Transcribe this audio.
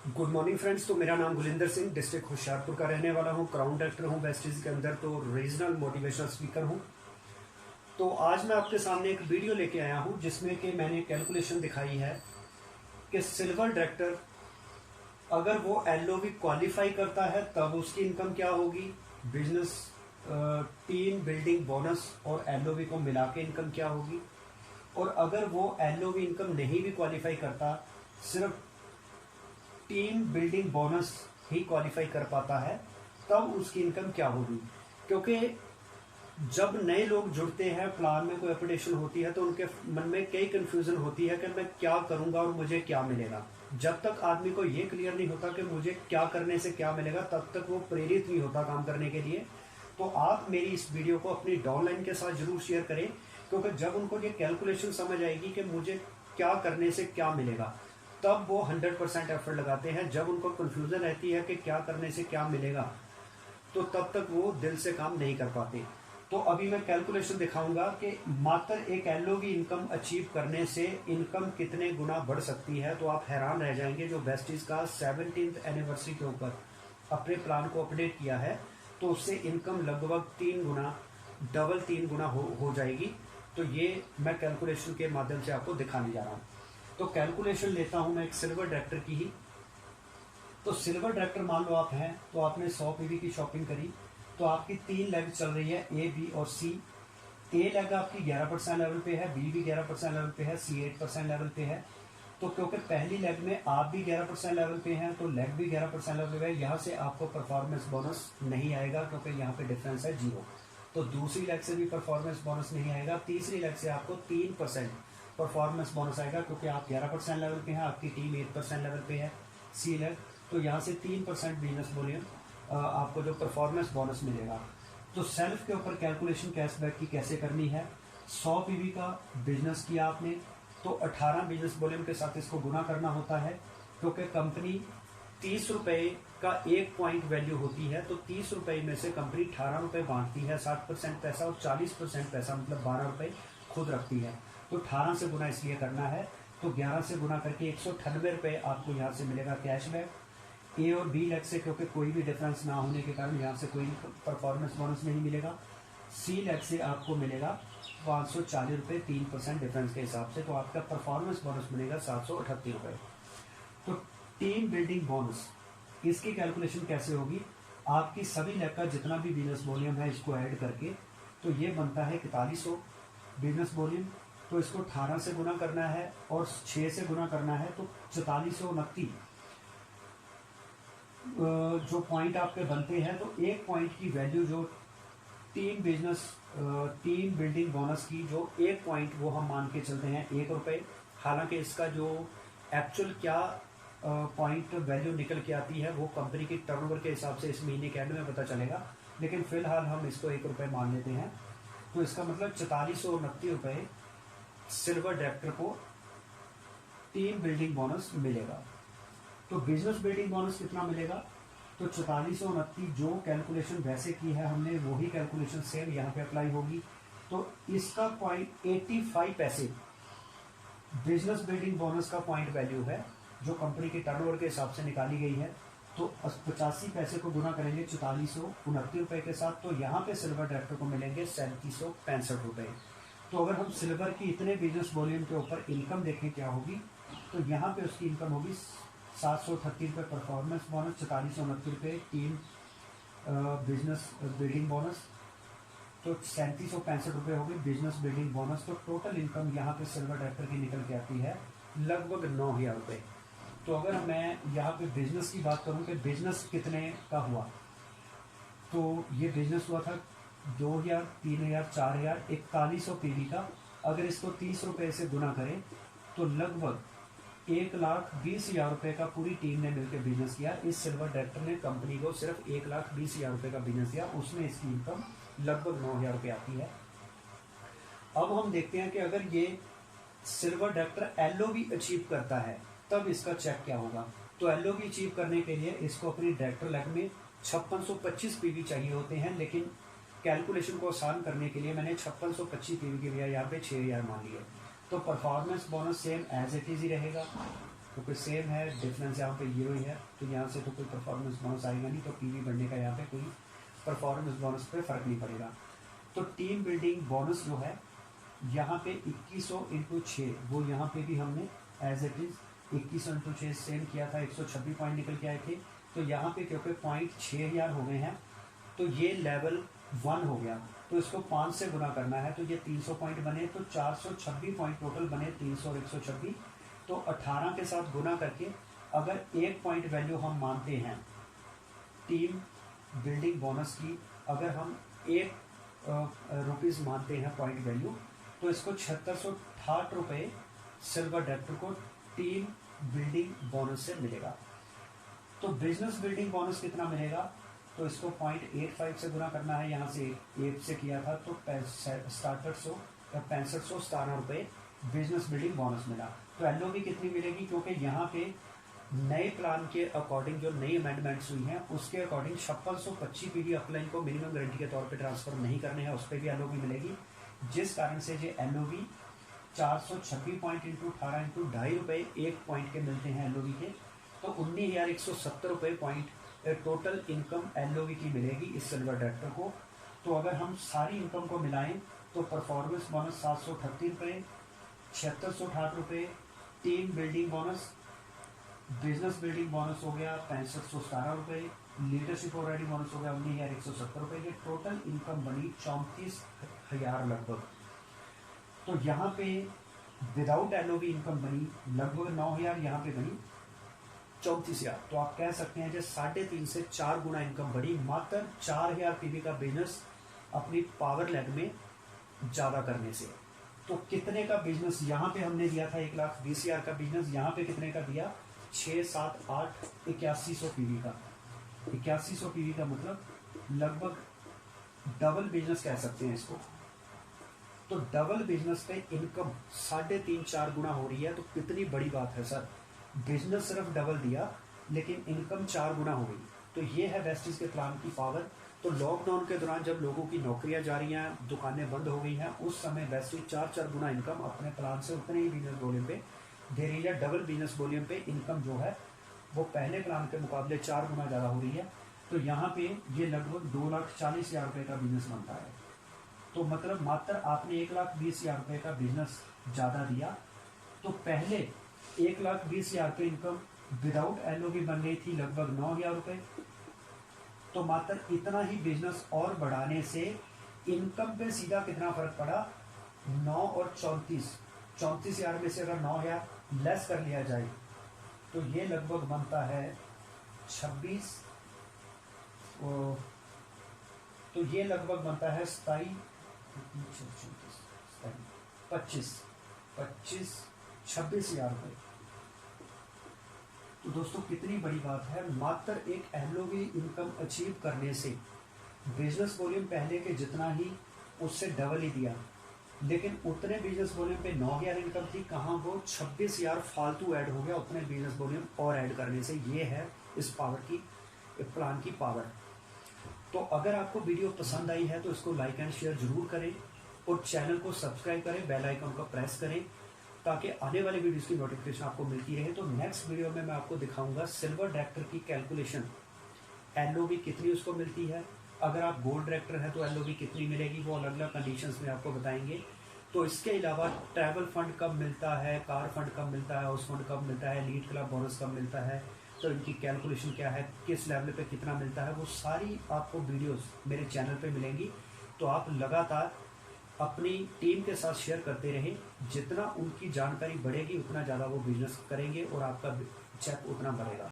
Good morning friends. तो मेरा नाम गुलिंदर सिंह, डिस्ट्रिक्ट होशियारपुर का रहने वाला हूँ। क्राउन डायरेक्टर हूँ वेस्टीज के अंदर, तो रीजनल मोटिवेशनल स्पीकर हूँ। तो आज मैं आपके सामने एक वीडियो लेके आया हूँ जिसमें कि मैंने कैलकुलेशन दिखाई है कि सिल्वर डायरेक्टर अगर वो एलओवी क्वालिफाई करता है तब उसकी इनकम क्या होगी, बिजनेस टीम बिल्डिंग बोनस और एलओवी को मिला के इनकम क्या होगी, और अगर वो एलओवी इनकम नहीं भी क्वालिफाई करता, सिर्फ टीम बिल्डिंग बोनस ही क्वालिफाई कर पाता है, तब उसकी इनकम क्या होगी। क्योंकि जब नए लोग जुड़ते हैं, प्लान में कोई अपडेशन होती है, तो उनके मन में कई कंफ्यूजन होती है कि मैं क्या करूंगा और मुझे क्या मिलेगा। जब तक आदमी को ये क्लियर नहीं होता कि मुझे क्या करने से क्या मिलेगा, तब तक वो प्रेरित नहीं होता काम करने के लिए। तो आप मेरी इस वीडियो को अपनी डाउनलाइन के साथ जरूर शेयर करें, क्योंकि जब उनको ये कैलकुलेशन समझ आएगी कि मुझे क्या करने से क्या मिलेगा, तब वो 100% एफर्ट लगाते हैं। जब उनको कंफ्यूजन रहती है कि क्या करने से क्या मिलेगा, तो तब तक वो दिल से काम नहीं कर पाते। तो अभी मैं कैलकुलेशन दिखाऊंगा कि मात्र एक एलओवी इनकम अचीव करने से इनकम कितने गुना बढ़ सकती है। तो आप हैरान रह जाएंगे। जो वेस्टीज का 17th एनिवर्सरी के ऊपर अपने प्लान को अपडेट किया है, तो उससे इनकम लगभग 3 गुना, डबल 3 गुना हो जाएगी। तो ये मैं कैलकुलेशन के माध्यम से आपको दिखाने जा रहा हूँ। तो कैलकुलेशन लेता हूं मैं एक सिल्वर डायरेक्टर की ही। तो सिल्वर डायरेक्टर मान लो आप हैं, तो आपने 100 पीवी की शॉपिंग करी, तो आपकी 3 लेग चल रही है, ए बी और सी। ए लेग आपकी 11% लेवल पे है, बी भी 11% लेवल पे है, सी 8% लेवल पे है। तो क्योंकि पहली लेग में आप भी 11% लेवल पे हैं, तो लेग भी 11% लेवल पे है। यहाँ से आपको परफॉर्मेंस बोनस नहीं आएगा, क्योंकि यहाँ पे डिफरेंस है 0। तो दूसरी लेग से भी परफॉर्मेंस बोनस नहीं आएगा। तीसरी लेग से आपको 3% परफॉर्मेंस बोनस आएगा, क्योंकि आप 11% लेवल पे हैं, आपकी टीम 8% लेवल पे है, सी लेग। तो यहाँ से 3% बिजनेस वॉल्यूम आपको जो परफॉर्मेंस बोनस मिलेगा। तो सेल्फ के ऊपर कैलकुलेशन कैशबैक की कैसे करनी है। 100 पीवी का बिजनेस किया आपने, तो 18 बिजनेस वॉल्यूम के साथ इसको गुना करना होता है, क्योंकि कंपनी 30 रुपए का 1 पॉइंट वैल्यू होती है। तो 30 रुपए में से कंपनी 18 रुपए बांटती है, 60% पैसा और 40% पैसा मतलब 12 रुपए खुद रखती है। तो 18 से गुना इसलिए करना है। तो 11 से गुना करके 198 रुपए आपको यहाँ से मिलेगा कैशबैक। ए और बी लेग से क्योंकि कोई भी डिफरेंस ना होने के कारण यहाँ से कोई परफॉर्मेंस बोनस नहीं मिलेगा। सी लेग से आपको मिलेगा 540 रुपये, 3% डिफरेंस के हिसाब से। तो आपका परफॉर्मेंस बोनस मिलेगा 738 रुपये। तो टीम बिल्डिंग बोनस, इसकी कैलकुलेशन कैसे होगी। आपकी सभी लेग का जितना भी बिजनेस वॉल्यूम है, इसको ऐड करके तो ये बनता है 4100 बिजनेस वॉल्यूम। तो इसको 18 से गुना करना है और 6 से गुना करना है, तो 4429 जो पॉइंट आपके बनते हैं। तो एक पॉइंट की वैल्यू जो टीम बिल्डिंग बोनस की जो एक पॉइंट, वो हम मान के चलते हैं 1 रुपये। हालांकि इसका जो एक्चुअल क्या पॉइंट वैल्यू निकल के आती है, वो कंपनी की टर्नओवर के हिसाब से इस महीने के एंड में पता चलेगा, लेकिन फिलहाल हम इसको 1 रुपये मान लेते हैं। तो इसका मतलब 4429 रुपये सिल्वर डायरेक्टर को टीम बिल्डिंग बोनस मिलेगा। तो बिजनेस बिल्डिंग बोनस कितना मिलेगा, तो 4429 जो कैलकुलेशन वैसे की है हमने, वही कैलकुलेशन सेम यहाँ पे अप्लाई होगी। तो इसका पॉइंट 85 पैसे बिजनेस बिल्डिंग बोनस का पॉइंट वैल्यू है, जो कंपनी के टर्नओवर के हिसाब से निकाली गई है। तो 85 पैसे को गुना करेंगे 4429 रुपये के साथ, तो यहाँ पे सिल्वर डायरेक्टर को मिलेंगे 3765 रुपये। तो अगर हम सिल्वर की इतने बिजनेस वॉल्यूम के ऊपर इनकम देखें क्या होगी, तो यहाँ पे उसकी इनकम होगी 738 रुपये परफॉर्मेंस बोनस, 4429 रुपये टीम बिजनेस बिल्डिंग बोनस, तो 3765 रुपये होगी बिजनेस बिल्डिंग बोनस। तो टोटल इनकम यहाँ पे सिल्वर डायरेक्टर की निकल के आती है लगभग 9000 रुपये। तो अगर मैं यहाँ पे बिजनेस की बात करूँ कि बिजनेस कितने का हुआ, तो ये बिजनेस हुआ था 2000, 3000, 4000, 4100 पीवी का। अगर इसको 30 रुपये से गुना करें, तो लगभग 1,20,000 रुपये का पूरी टीम ने मिलकर बिजनेस किया। इस सिल्वर डायरेक्टर ने कंपनी को सिर्फ 1,20,000 रुपये का बिजनेस किया, उसमें इसकी इनकम लगभग 9000 रुपये आती है। अब हम देखते हैं कि अगर ये सिल्वर डायरेक्टर एलओवी अचीव करता है, तब इसका चेक क्या होगा। तो एलओवी अचीव करने के लिए इसको अपनी डायरेक्टर लेग में 5625 पीवी चाहिए होते हैं, लेकिन कैलकुलेशन को आसान करने के लिए मैंने 5625 पीवी के बजाय यहाँ पे 6000 मान लिए। तो performance bonus same as it is ही रहेगा। तो कोई सेम है, डिफरेंस यहाँ पे 0 ही है, तो यहाँ से तो कोई परफॉर्मेंस बोनस आएगा नहीं, तो पीवी बढ़ने का यहाँ पे कोई परफॉर्मेंस बोनस पे फ़र्क नहीं पड़ेगा। तो टीम बिल्डिंग बोनस जो है यहाँ पे 2100 इंटू 6, वो यहाँ पे भी हमने as it is 2100 into 6 same किया था, 126 पॉइंट निकल के आए थे। तो यहाँ पे क्योंकि पॉइंट 6000 हो गए हैं, तो ये लेवल 1 हो गया, तो इसको 5 से गुना करना है, तो ये 300 पॉइंट बने, तो 426 पॉइंट टोटल बने, 300 और 126, तो 18 के साथ गुना करके अगर 1 पॉइंट वैल्यू हम मानते हैं टीम बिल्डिंग बोनस की, अगर हम 1 रुपीज़ मानते हैं पॉइंट वैल्यू, तो इसको 7668 रुपये सिल्वर डायरेक्टर को टीम बिल्डिंग बोनस से मिलेगा। तो बिजनेस बिल्डिंग बोनस कितना मिलेगा, तो इसको 0.85 से गुना करना है, यहाँ से 8 से किया था, तो 6517 रुपये बिजनेस बिल्डिंग बोनस मिला। तो एलओवी कितनी मिलेगी, क्योंकि यहाँ पे नए प्लान के अकॉर्डिंग जो नई अमेंडमेंट्स हुई हैं उसके अकॉर्डिंग 5625 पीवी अपलाइन को मिनिमम गारंटी के तौर पे ट्रांसफर नहीं करने हैं, उस पर भी एलओवी मिलेगी, जिस कारण से ये एलओवी 426 पॉइंट इंटू 18 इंटू 2.5 रुपये 1 पॉइंट के मिलते हैं एलओवी के, तो 19,170 रुपये पॉइंट टोटल इनकम एलओवी की मिलेगी इस सिल्वर डायरेक्टर को। तो अगर हम सारी इनकम को मिलाएं तो परफॉर्मेंस बोनस 738 रुपये, 7668 रुपये, team building bonus, business building bonus हो गया 6517 रुपये, लीडरशिप ऑलरेडी बोनस हो गया 19,170 रुपये, ये टोटल इनकम बनी 34,000 लगभग। तो यहाँ पे विदाउट एलओवी इनकम बनी लगभग 9,000, यहाँ पे बनी 34,000। तो आप कह सकते हैं जो 3.5 से 4 गुना इनकम बढ़ी मात्र 4,000 पीवी का बिजनेस अपनी पावर लेग में ज़्यादा करने से। तो कितने का बिजनेस यहाँ पे हमने दिया था, 1,20,000 का बिजनेस, यहाँ पे कितने का दिया, 6, 7, 8, 8100 पीवी का। 8100 पीवी का मतलब लगभग डबल बिजनेस कह सकते हैं इसको। तो डबल बिजनेस पे इनकम 3.5-4 गुना हो रही है, तो कितनी बड़ी बात है सर। बिजनेस सिर्फ डबल दिया लेकिन इनकम 4 गुना हो गई। तो ये है वेस्टीज के प्लान की पावर। तो लॉकडाउन के दौरान जब लोगों की नौकरियां जा रही हैं, दुकानें बंद हो गई हैं, उस समय वेस्टीज 4 गुना इनकम अपने प्लान से उतने ही बिजनेस वॉल्यूम पे दे रही है। डबल बिजनेस वॉल्यूम पे इनकम जो है वो पहले प्लान के मुकाबले 4 गुना ज़्यादा हो रही है। तो यहाँ पे ये लगभग 2,40,000 रुपये का बिजनेस बनता है। तो मतलब मात्र आपने 1,20,000 रुपये का बिजनेस ज़्यादा दिया। तो पहले 1,20,000 रुपये इनकम विदाउट एलओवी बन रही थी लगभग 9,000 रुपये। तो मात्र इतना ही बिजनेस और बढ़ाने से इनकम पे सीधा कितना फर्क पड़ा, 9 और 34,000 में से अगर 9,000 लेस कर लिया जाए तो ये लगभग बनता है 26, तो ये लगभग बनता है 26,000 रुपये। तो दोस्तों कितनी बड़ी बात है, मात्र एक एलओवी इनकम अचीव करने से बिजनेस वॉल्यूम पहले के जितना ही उससे डबल ही दिया, लेकिन उतने बिजनेस वॉल्यूम पे 9,000 इनकम थी, कहाँ वो 26,000 फालतू ऐड हो गया उतने बिजनेस वॉल्यूम और ऐड करने से। ये है इस पावर की, प्लान की पावर। तो अगर आपको वीडियो पसंद आई है तो इसको लाइक एंड शेयर जरूर करें और चैनल को सब्सक्राइब करें, बेल आइकन को प्रेस करें ताकि आने वाले वीडियोस की नोटिफिकेशन आपको मिलती रहे। तो नेक्स्ट वीडियो में मैं आपको दिखाऊंगा सिल्वर डायरेक्टर की कैलकुलेशन, एलओवी कितनी उसको मिलती है, अगर आप गोल्ड डायरेक्टर है तो एलओवी कितनी मिलेगी, वो अलग अलग कंडीशंस में आपको बताएंगे। तो इसके अलावा ट्रैवल फंड कब मिलता है, कार फंड कब मिलता है, हाउस फंड कब मिलता है, लीड क्लब बोनस कब मिलता है, तो इनकी कैलकुलेशन क्या है, किस लेवल पे कितना मिलता है, वो सारी आपको वीडियोस मेरे चैनल पे मिलेंगी। तो आप लगातार अपनी टीम के साथ शेयर करते रहें, जितना उनकी जानकारी बढ़ेगी उतना ज़्यादा वो बिजनेस करेंगे और आपका चेक उतना बढ़ेगा।